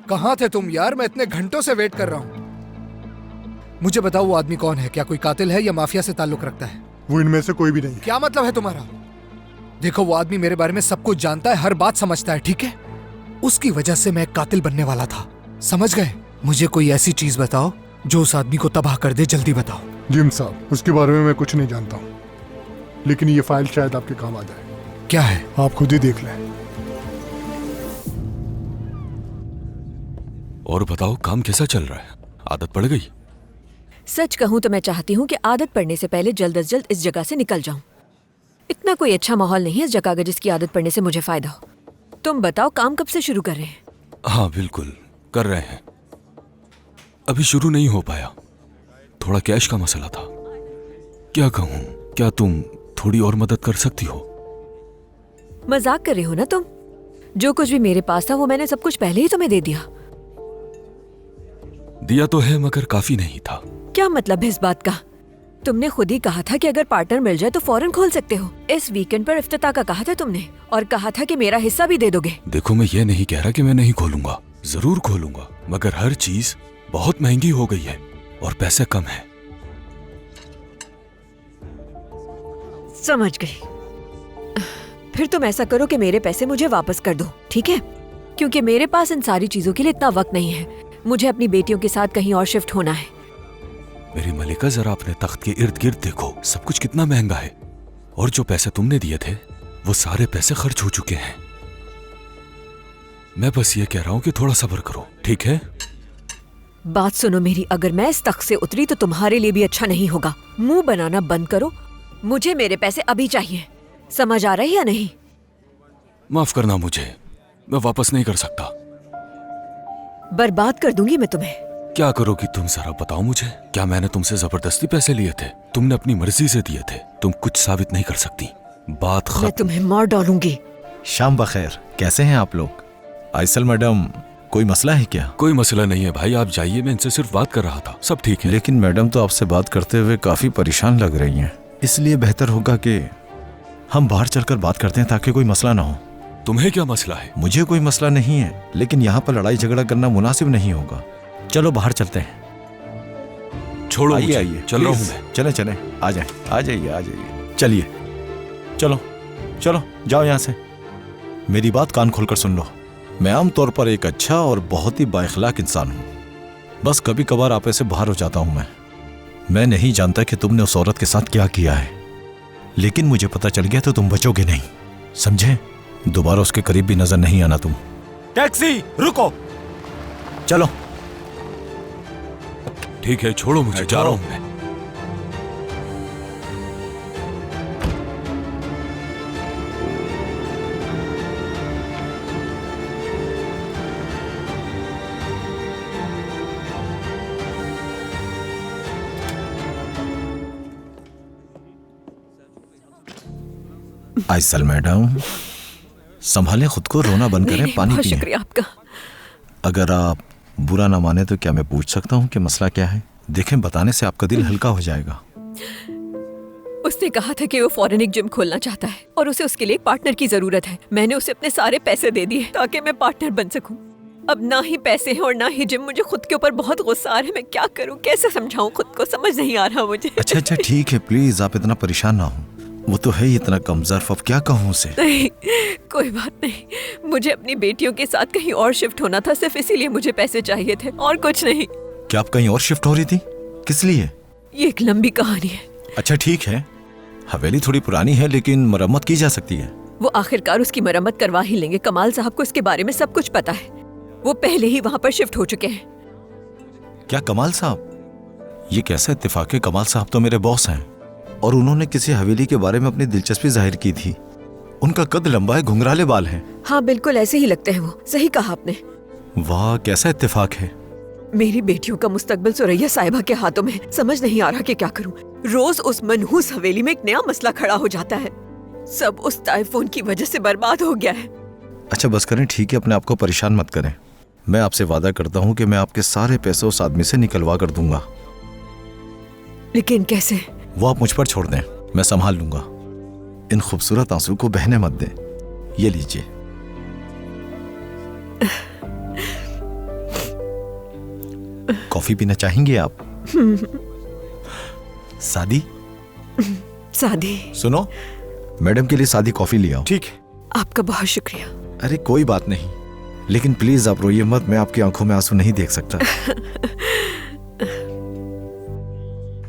कहाँ थे तुम यार? मैं इतने घंटों से वेट कर रहा हूँ। मुझे बताओ वो आदमी कौन है? क्या कोई कातिल है या माफिया से ताल्लुक रखता है? वो इनमें से कोई भी नहीं। क्या मतलब है तुम्हारा? देखो, वो आदमी मेरे बारे में सब कुछ जानता है, हर बात समझता है, ठीक है? उसकी वजह से मैं एक कातिल बनने वाला था, समझ गए? मुझे कोई ऐसी चीज बताओ जो उस आदमी को तबाह कर दे, जल्दी बताओ। जिम साहब, उसके बारे में मैं कुछ नहीं जानता हूँ, लेकिन ये फाइल शायद आपके काम आ जाए। क्या है? आप खुद ही देख लें। और बताओ, काम कैसा चल रहा है? आदत पड़ गई? सच कहूँ तो मैं चाहती हूँ कि आदत पड़ने से पहले जल्द से जल्द इस जगह से निकल जाऊं। इतना कोई अच्छा माहौल नहीं है इस जगह का जिसकी आदत पड़ने से मुझे फायदा हो। तुम बताओ, काम कब से शुरू कर रहे हैं? हाँ बिल्कुल कर रहे हैं, अभी शुरू नहीं हो पाया, थोड़ा कैश का मसला था। क्या कहूँ, क्या तुम थोड़ी और मदद कर सकती हो? मजाक कर रहे हो ना तुम? जो कुछ भी मेरे पास था वो मैंने सब कुछ पहले ही तुम्हें दे दिया। दिया तो है मगर काफी नहीं था। क्या मतलब है इस बात का? तुमने खुद ही कहा था कि अगर पार्टनर मिल जाए तो फौरन खोल सकते हो। इस वीकेंड पर इफ्तिताह का कहा था तुमने, और कहा था कि मेरा हिस्सा भी दे दोगे। देखो, मैं ये नहीं कह रहा कि मैं नहीं खोलूंगा, जरूर खोलूंगा, मगर हर चीज बहुत महंगी हो गई है और पैसे कम है। समझ गई। फिर तुम ऐसा करो कि मेरे पैसे मुझे वापस कर दो, ठीक है? क्योंकि मेरे पास इन सारी चीजों के लिए इतना वक्त नहीं है। मुझे अपनी बेटियों के साथ कहीं और शिफ्ट होना है। मेरी मलिका, जरा अपने तख्त के इर्द गिर्द देखो, सब कुछ कितना महंगा है। और जो पैसे तुमने दिए थे वो सारे पैसे खर्च हो चुके हैं। मैं बस ये कह रहा हूँ कि थोड़ा सब्र करो, ठीक है? बात सुनो मेरी, अगर मैं इस तख्त से उतरी तो तुम्हारे लिए भी अच्छा नहीं होगा। मुंह बनाना बंद करो, मुझे मेरे पैसे अभी चाहिए। समझ आ रहा है या नहीं? माफ करना मुझे, मैं वापस नहीं कर सकता। बर्बाद कर दूंगी मैं तुम्हें। क्या करोगी तुम, जरा बताओ मुझे। क्या मैंने तुमसे जबरदस्ती पैसे लिए थे? तुमने अपनी मर्जी से दिए थे, तुम कुछ साबित नहीं कर सकती। बात मैं खत्म। तुम्हें मार डालूंगी। शाम बखैर, कैसे हैं आप लोग? आइसल मैडम, कोई मसला है क्या? कोई मसला नहीं है भाई, आप जाइए, मैं इनसे सिर्फ बात कर रहा था, सब ठीक है। लेकिन मैडम तो आपसे बात करते हुए काफी परेशान लग रही हैं, इसलिए बेहतर होगा कि हम बाहर चलकर बात करते हैं ताकि कोई मसला ना हो। तुम्हें क्या मसला है? मुझे कोई मसला नहीं है, लेकिन यहाँ पर लड़ाई झगड़ा करना मुनासिब नहीं होगा। चलो बाहर चलते हैं। छोड़ो आइए मुझे, आइए, चल रहा हूँ प्लीज। मैं। चले चले, आ जाए, आ जाइए, आ जाइए, चलिए, चलो चलो जाओ यहाँ से। मेरी बात कान खोलकर सुन लो। मैं आमतौर पर एक अच्छा और बहुत ही बाइखलाक इंसान हूँ, बस कभी कभार आपे से बाहर हो जाता हूँ। मैं नहीं जानता कि तुमने उस औरत के साथ क्या किया है, लेकिन मुझे पता चल गया तो तुम बचोगे नहीं, समझे? दोबारा उसके करीब भी नजर नहीं आना तुम। टैक्सी रुको, चलो। ठीक है, छोड़ो मुझे, जा रहा हूँ मैं। आइसल मैडम, संभालें खुद को, रोना बंद करें, पानी बहुत पिएं। शुक्रिया आपका। अगर आप बुरा ना माने तो क्या मैं पूछ सकता हूँ कि मसला क्या है? देखें, बताने से आपका दिल हल्का हो जाएगा। उसने कहा था कि वो फौरन एक जिम खोलना चाहता है और उसे उसके लिए एक पार्टनर की जरूरत है। मैंने उसे अपने सारे पैसे दे दिए ताकि मैं पार्टनर बन सकूं। अब ना ही पैसे हैं और ना ही जिम। मुझे खुद के ऊपर बहुत गुस्सा आ रहा है। मैं क्या करूं, कैसे समझाऊं खुद को, समझ नहीं आ रहा मुझे। अच्छा ठीक है, प्लीज आप इतना परेशान ना हो। वो तो है ही इतना कमजोर, अब क्या कहूँ उसे। नहीं, कोई बात नहीं। मुझे अपनी बेटियों के साथ कहीं और शिफ्ट होना था, सिर्फ इसीलिए मुझे पैसे चाहिए थे और कुछ नहीं। क्या आप कहीं और शिफ्ट हो रही थी? किस लिए? ये एक लंबी कहानी है। अच्छा ठीक है, हवेली थोड़ी पुरानी है लेकिन मरम्मत की जा सकती है। वो आखिरकार उसकी मरम्मत करवा ही लेंगे। कमाल साहब को इसके बारे में सब कुछ पता है, वो पहले ही वहाँ पर शिफ्ट हो चुके हैं। क्या कमाल साहब? ये कैसा इत्तेफाक है? कमाल साहब तो मेरे बॉस हैं और उन्होंने किसी हवेली के बारे में अपनी दिलचस्पी जाहिर की थी। उनका कद लंबा है, घुंघराले बाल हैं। हाँ बिल्कुल ऐसे ही लगते हैं वो। सही कहा आपने। वाह, कैसा इत्तेफाक है। मेरी बेटियों का मुस्तकबिल सुरैया साहिबा के हाथों में। समझ नहीं आ रहा कि क्या करूं। रोज उस मनहूस हवेली में एक नया मसला खड़ा हो जाता है। सब उस टाइफून की वजह से बर्बाद हो गया है। अच्छा बस करें, ठीक है, अपने आप को परेशान मत करें। मैं आपसे वादा करता हूँ कि मैं आपके सारे पैसे उस आदमी से निकलवा कर दूंगा। लेकिन कैसे? वो आप मुझ पर छोड़ दें, मैं संभाल लूंगा। इन खूबसूरत आंसू को बहने मत दें। ये लीजिए। कॉफी पीना चाहेंगे आप? सादी? सादी। सुनो, मैडम के लिए सादी कॉफी ले आओ। ठीक है। आपका बहुत शुक्रिया। अरे कोई बात नहीं, लेकिन प्लीज आप रोइए मत, मैं आपकी आंखों में आंसू नहीं देख सकता।